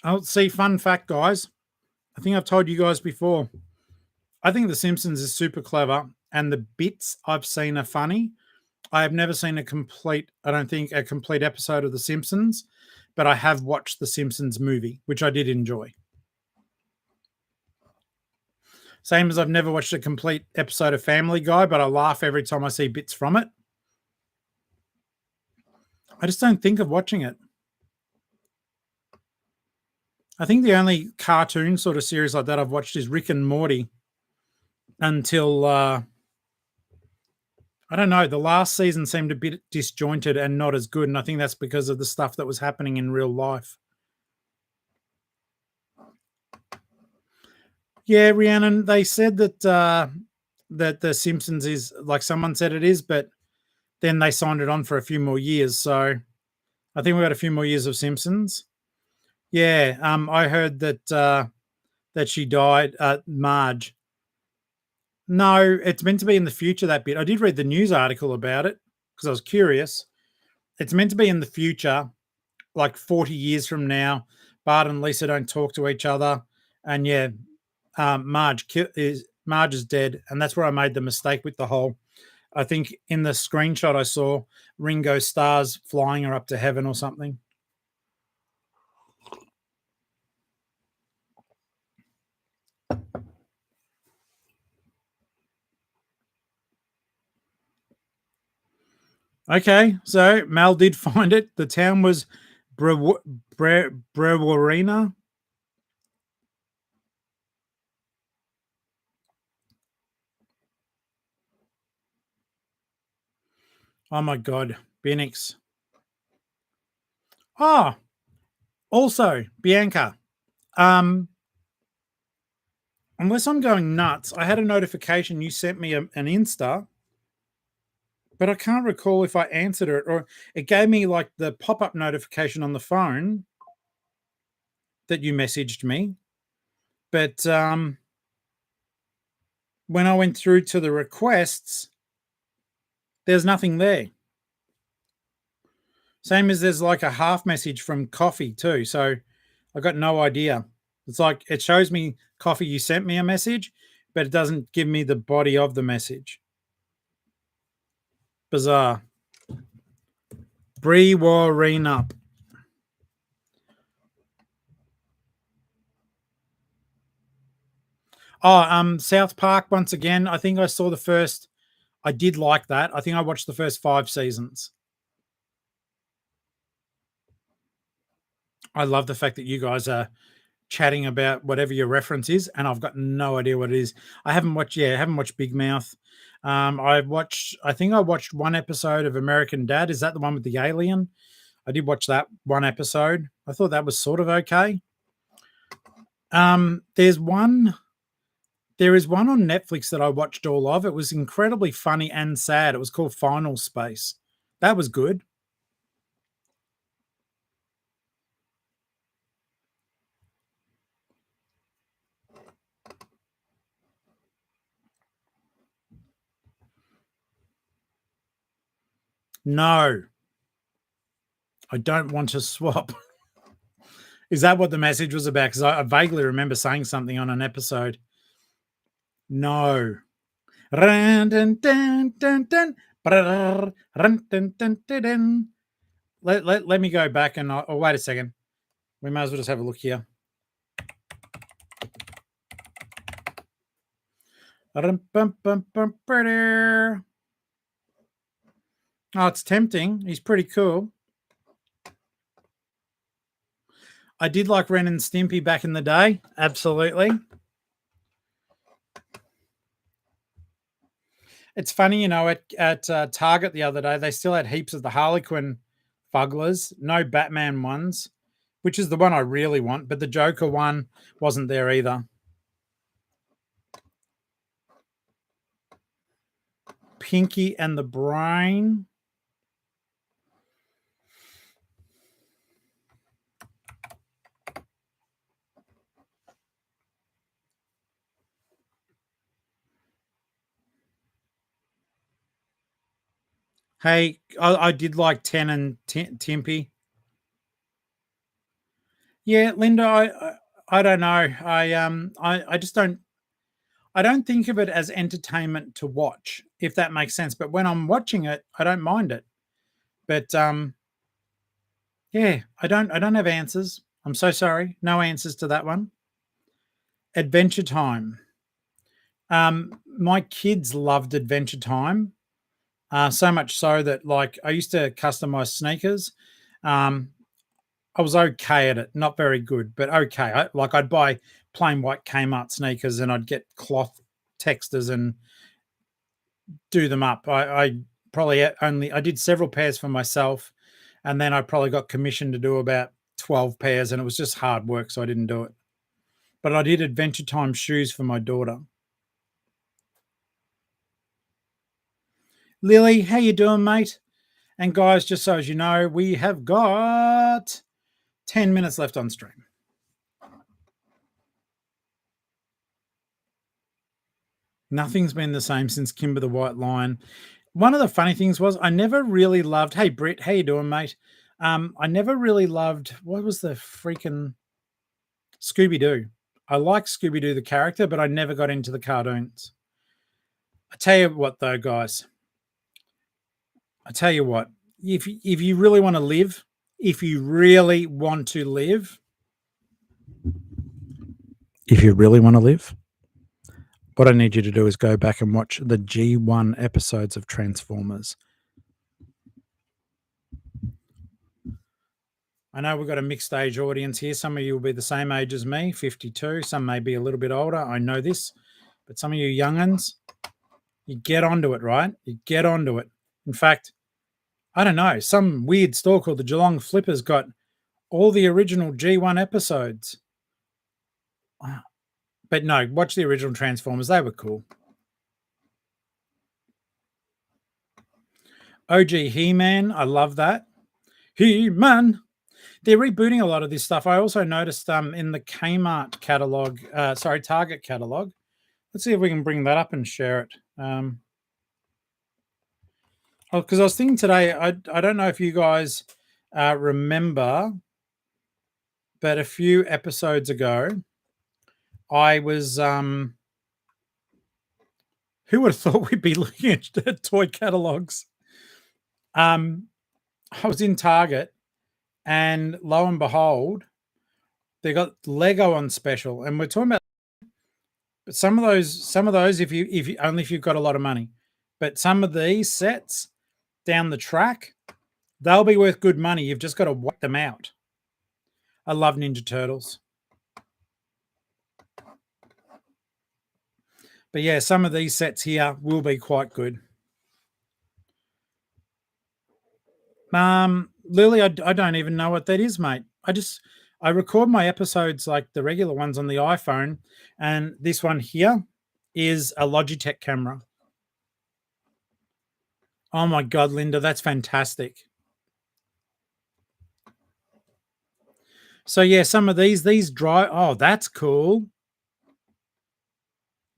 I'll see. Fun fact, guys. I think I've told you guys before. I think The Simpsons is super clever, and the bits I've seen are funny. I have never seen I don't think, a complete episode of The Simpsons, but I have watched The Simpsons movie, which I did enjoy. Same as I've never watched a complete episode of Family Guy, but I laugh every time I see bits from it. I just don't think of watching it. I think the only cartoon sort of series like that I've watched is Rick and Morty until I don't know. The last season seemed a bit disjointed and not as good, and I think that's because of the stuff that was happening in real life. Yeah, Rhiannon, they said that the Simpsons is like someone said it is, but then they signed it on for a few more years. So I think we got a few more years of Simpsons. Yeah, I heard that she died, Marge. No, it's meant to be in the future, that bit. I did read the news article about it because I was curious. It's meant to be in the future, like 40 years from now. Bart and Lisa don't talk to each other. And yeah, Marge is dead. And that's where I made the mistake with the whole. I think in the screenshot I saw, Ringo Starr's flying her up to heaven or something. Okay, so Mal did find it. The town was Brewarina. Oh my God, Benix. Oh, also Bianca. Unless I'm going nuts, I had a notification you sent me an Insta, but I can't recall if I answered it or it gave me like the pop-up notification on the phone that you messaged me. But when I went through to the requests, there's nothing there. Same as there's like a half message from Coffee too. So I got no idea. It's like it shows me Coffee, you sent me a message, but it doesn't give me the body of the message. Bizarre. Bree Warren up. Oh, South Park once again. I think I saw the first. I did like that. I think I watched the first 5 seasons. I love the fact that you guys are chatting about whatever your reference is, and I've got no idea what it is. I haven't watched. Yeah, I haven't watched Big Mouth. I watched. I think I watched one episode of American Dad. Is that the one with the alien? I did watch that one episode. I thought that was sort of okay. There's one. There is one on Netflix that I watched all of. It was incredibly funny and sad. It was called Final Space. That was good. No, I don't want to swap. Is that what the message was about? Because I vaguely remember saying something on an episode. No. Let me go back and oh, wait a second. We might as well just have a look here. Oh, it's tempting. He's pretty cool. I did like Ren and Stimpy back in the day. Absolutely. It's funny, you know, at Target the other day, they still had heaps of the Harlequin fugglers, no Batman ones, which is the one I really want, but the Joker one wasn't there either. Pinky and the Brain. Hey, I did like 10 and Timpy. Yeah, Linda, I don't know. I just don't think of it as entertainment to watch, if that makes sense. But when I'm watching it, I don't mind it. But yeah, I don't have answers. I'm so sorry. No answers to that one. Adventure Time. My kids loved Adventure Time. So much so that like I used to customize sneakers. I was okay at it, not very good, but okay. I'd buy plain white Kmart sneakers and I'd get cloth textures and do them up. I probably I did several pairs for myself, and then I probably got commissioned to do about 12 pairs, and it was just hard work, so I didn't do it. But I did Adventure Time shoes for my daughter. Lily, how you doing, mate? And guys, just so as you know, we have got 10 minutes left on stream. Nothing's been the same since Kimber the White Lion. One of the funny things was I never really loved. Hey, Britt, how you doing, mate? I never really loved. What was the freaking Scooby Doo? I like Scooby Doo the character, but I never got into the cartoons. I tell you what, though, guys. I tell you what. If you really want to live, if you really want to live, what I need you to do is go back and watch the G1 episodes of Transformers. I know we've got a mixed age audience here. Some of you will be the same age as me, 52. Some may be a little bit older. I know this. But some of you young'uns, you get onto it, right? You get onto it. In fact, I don't know, some weird store called the Geelong-Flipper's got all the original G1 episodes. But no, watch the original Transformers. They were cool. OG He-Man, I love that. He-Man. They're rebooting a lot of this stuff. I also noticed in the Kmart catalog, Target catalog. Let's see if we can bring that up and share it. Because I was thinking today, I don't know if you guys remember, but a few episodes ago, I was who would have thought we'd be looking at toy catalogs? I was in Target, and lo and behold, they got Lego on special, and we're talking about some of those if you only if you've got a lot of money, but some of these sets down the track, they'll be worth good money. You've just got to whack them out. I love Ninja Turtles. But yeah, some of these sets here will be quite good. Lily, I don't even know what that is, mate. I record my episodes like the regular ones on the iPhone, and this one here is a Logitech camera. Oh my God, Linda, that's fantastic. So yeah, some of these dry. Oh, that's cool.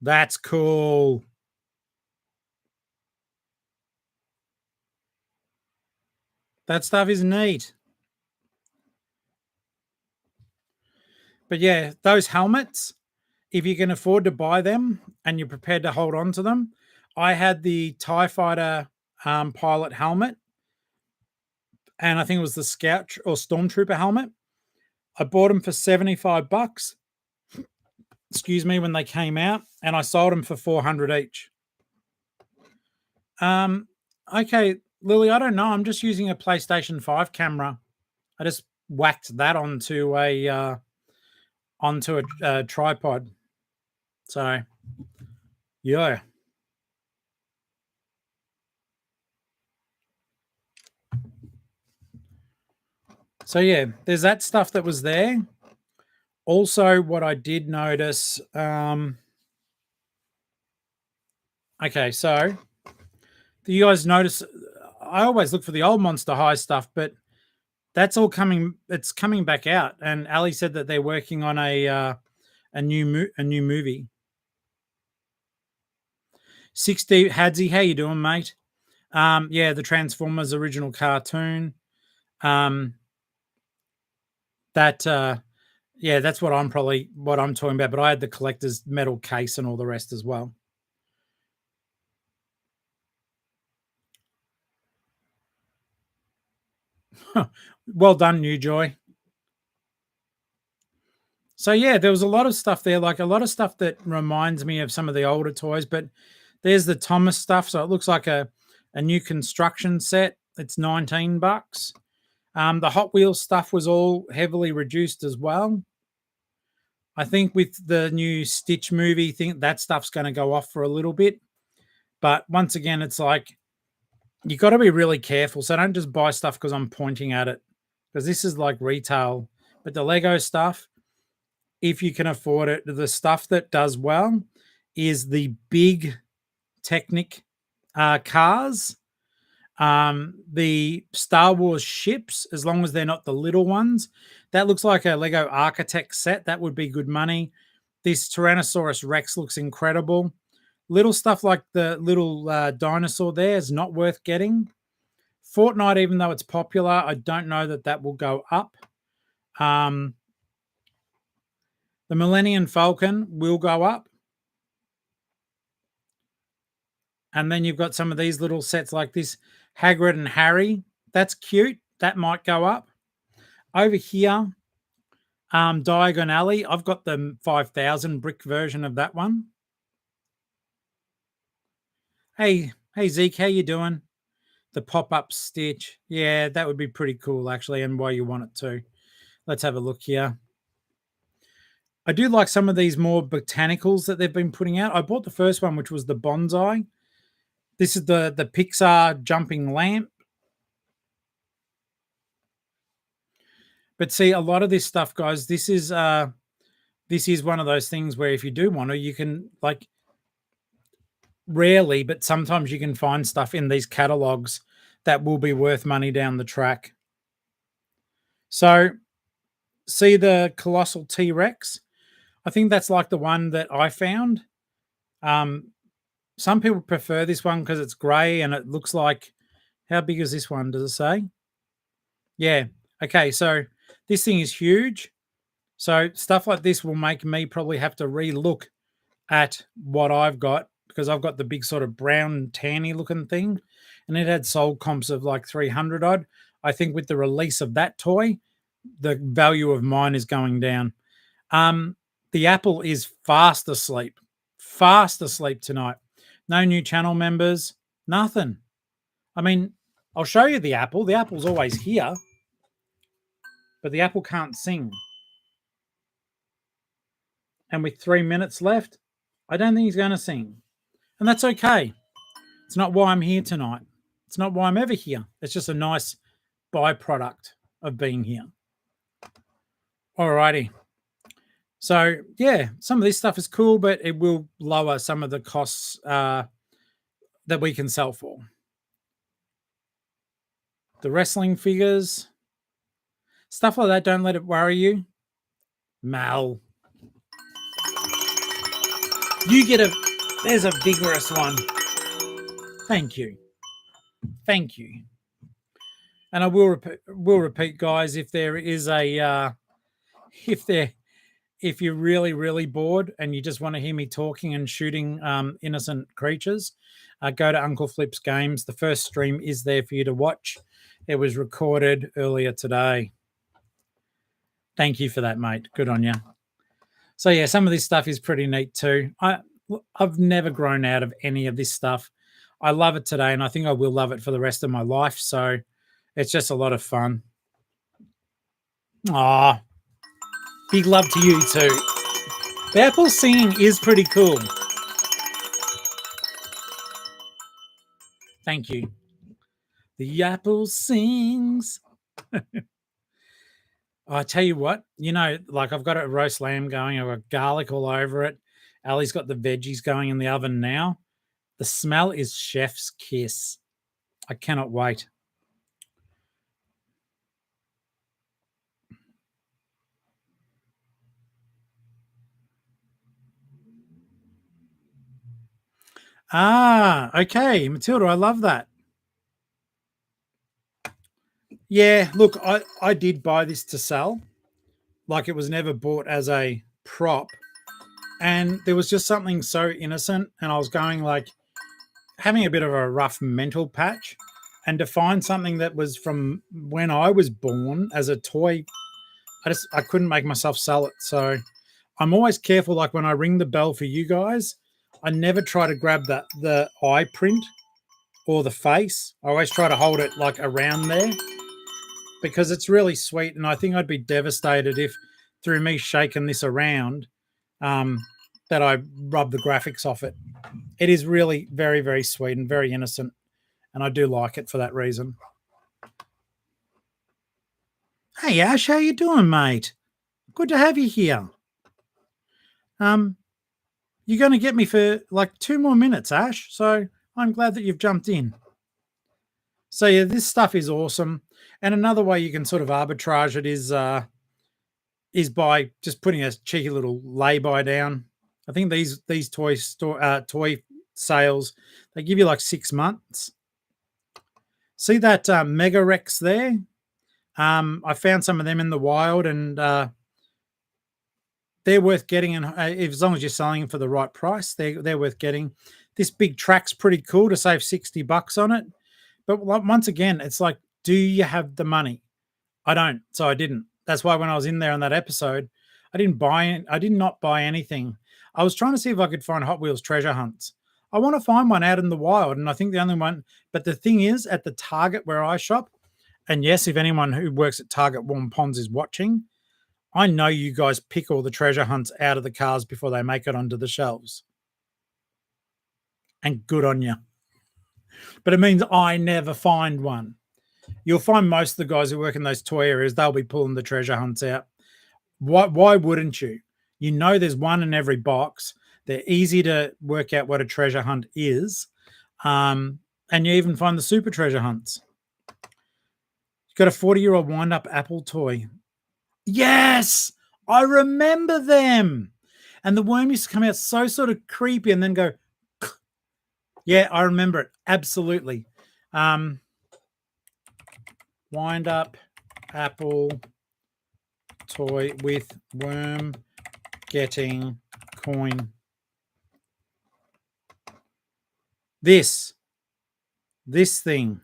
That's cool. That stuff is neat. But yeah, those helmets, if you can afford to buy them and you're prepared to hold on to them, I had the TIE Fighter pilot helmet, and I think it was the Scout or Stormtrooper helmet. I bought them for $75. Excuse me, when they came out, and I sold them for $400 each. Okay, Lily, I don't know. I'm just using a PlayStation 5 camera. I just whacked that onto a tripod. So, yeah. So yeah, there's that stuff that was there. Also, what I did notice. Okay, so do you guys notice? I always look for the old Monster High stuff, but that's all coming. It's coming back out, and Ali said that they're working on a new movie. 60 Hadsy, how you doing, mate? Yeah, the Transformers original cartoon. That yeah, that's what I'm talking about. But I had the collector's metal case and all the rest as well. Well done, New Joy. So yeah, there was a lot of stuff there, like a lot of stuff that reminds me of some of the older toys. But there's the Thomas stuff. So it looks like a new construction set. It's $19. The Hot Wheels stuff was all heavily reduced as well. I think with the new Stitch movie thing, that stuff's going to go off for a little bit. But once again, it's like you got to be really careful. So don't just buy stuff because I'm pointing at it, because this is like retail. But the Lego stuff, if you can afford it, the stuff that does well is the big Technic cars, the Star Wars ships, as long as they're not the little ones. That looks like a Lego Architect set. That would be good money. This Tyrannosaurus Rex looks incredible. Little stuff like the little dinosaur there is not worth getting. Fortnite, even though it's popular, I don't know that will go up. The Millennium Falcon will go up. And then you've got some of these little sets like this Hagrid and Harry. That's cute. That might go up. Over here, Diagon Alley, I've got the 5,000 brick version of that one. Hey Zeke, how you doing? The pop-up stitch. Yeah, that would be pretty cool, actually, and why you want it to. Let's have a look here. I do like some of these more botanicals that they've been putting out. I bought the first one, which was the bonsai. This is the Pixar jumping lamp. But see, a lot of this stuff, guys, this is one of those things where if you do want to, you can, like, rarely, but sometimes you can find stuff in these catalogs that will be worth money down the track. So, see the colossal T-Rex? I think that's like the one that I found. Some people prefer this one because it's grey and it looks like, how big is this one? Does it say? Yeah. Okay, so this thing is huge. So stuff like this will make me probably have to re-look at what I've got, because I've got the big sort of brown tanny looking thing, and it had sold comps of like 300 odd. I think with the release of that toy, the value of mine is going down. The Apple is fast asleep tonight. No new channel members, nothing. I mean, I'll show you the Apple. The Apple's always here, but the Apple can't sing. And with 3 minutes left, I don't think he's going to sing. And that's okay. It's not why I'm here tonight. It's not why I'm ever here. It's just a nice byproduct of being here. Alrighty. So, yeah, some of this stuff is cool, but it will lower some of the costs that we can sell for. The wrestling figures, stuff like that, don't let it worry you. Mal. You get there's a vigorous one. Thank you. Thank you. And I will repeat, guys, if there is a, if you're really, really bored and you just want to hear me talking and shooting innocent creatures, go to Uncle Flip's Games. The first stream is there for you to watch. It was recorded earlier today. Thank you for that, mate. Good on you. So, yeah, some of this stuff is pretty neat too. I've never grown out of any of this stuff. I love it today, and I think I will love it for the rest of my life. So it's just a lot of fun. Aw, big love to you too. The Apple singing is pretty cool. Thank you. The Apple sings. I tell you what, like I've got a roast lamb going. I've got garlic all over it. Ali's got the veggies going in the oven now. The smell is chef's kiss. I cannot wait. Okay, Matilda, I love that. Yeah, look, I did buy this to sell. Like, it was never bought as a prop. And there was just something so innocent, and I was going, like, having a bit of a rough mental patch, and to find something that was from when I was born as a toy, I couldn't make myself sell it. So I'm always careful, like when I ring the bell for you guys, I never try to grab the eye print or the face. I always try to hold it like around there, because it's really sweet, and I think I'd be devastated if, through me shaking this around, that I rub the graphics off it. It is really very, very sweet and very innocent, and I do like it for that reason. Hey, Ash, how you doing, mate? Good to have you here. You're going to get me for like 2 more minutes, Ash, so I'm glad that you've jumped in. So, yeah, this stuff is awesome. And another way you can sort of arbitrage it is by just putting a cheeky little lay-by down. I think these toy sales, they give you like 6 months. See that Mega Rex there? I found some of them in the wild, and they're worth getting. And as long as you're selling them for the right price, they're worth getting. This big track's pretty cool to save $60 on it. But once again, it's like, do you have the money? I don't, so I didn't. That's why when I was in there on that episode, I did not buy anything. I was trying to see if I could find Hot Wheels treasure hunts. I want to find one out in the wild. And I think the only one, but the thing is, at the Target where I shop, and yes, if anyone who works at Target Warm Ponds is watching, I know you guys pick all the treasure hunts out of the cars before they make it onto the shelves. And good on you. But it means I never find one. You'll find most of the guys who work in those toy areas, they'll be pulling the treasure hunts out. Why wouldn't you? You know there's one in every box. They're easy to work out what a treasure hunt is. And you even find the super treasure hunts. You've got a 40-year-old wind-up apple toy. Yes! I remember them. And the worm used to come out so sort of creepy and then go, yeah, I remember it. Absolutely. Wind-up apple toy with worm getting coin. This thing.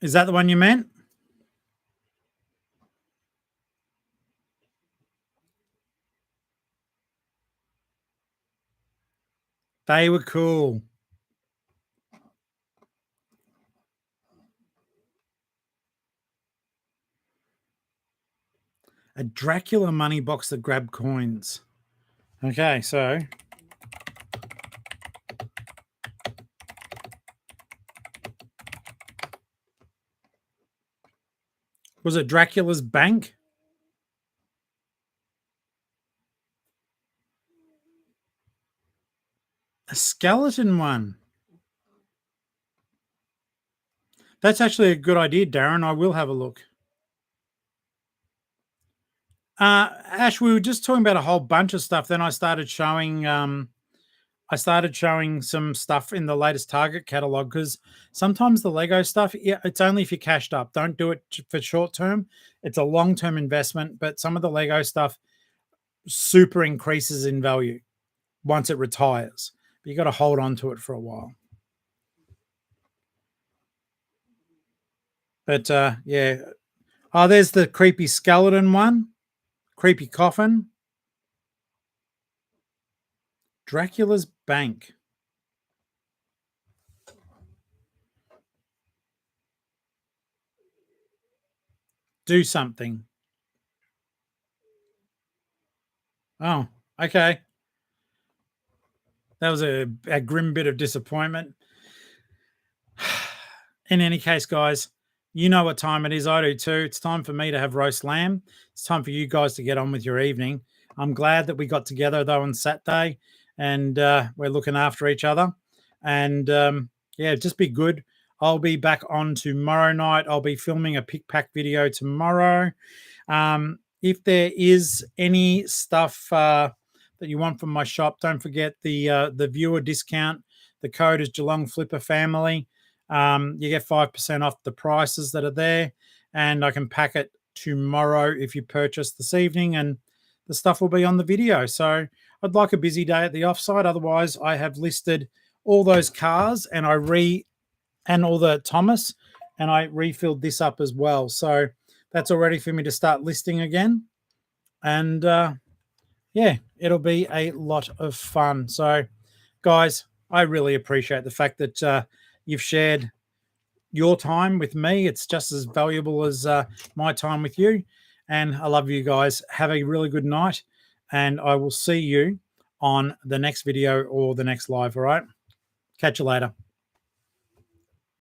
Is that the one you meant? They were cool. A Dracula money box that grabbed coins. Okay, so was it Dracula's bank? A skeleton one. That's actually a good idea, Darren. I will have a look. Ash, we were just talking about a whole bunch of stuff. Then I started showing some stuff in the latest Target catalog because sometimes the Lego stuff, yeah, it's only if you're cashed up. Don't do it for short term. It's a long-term investment, but some of the Lego stuff super increases in value once it retires. But you got to hold on to it for a while. But yeah. Oh, there's the creepy skeleton one. Creepy coffin. Dracula's bank. Do something. Oh, okay. That was a grim bit of disappointment. In any case, guys, you know what time it is. I do too. It's time for me to have roast lamb. It's time for you guys to get on with your evening. I'm glad that we got together, though, on Saturday, and we're looking after each other. And yeah, just be good. I'll be back on tomorrow night. I'll be filming a pick pack video tomorrow. If there is any stuff that you want from my shop, don't forget the viewer discount. The code is Geelong-Flipper family. You get 5% off the prices that are there, and I can pack it tomorrow if you purchase this evening, and the stuff will be on the video. So I'd like a busy day at the offsite. Otherwise, I have listed all those cars and and all the Thomas, and I refilled this up as well. So that's all ready for me to start listing again. And yeah, it'll be a lot of fun. So guys, I really appreciate the fact that you've shared your time with me. It's just as valuable as my time with you. And I love you guys. Have a really good night. And I will see you on the next video or the next live. All right. Catch you later.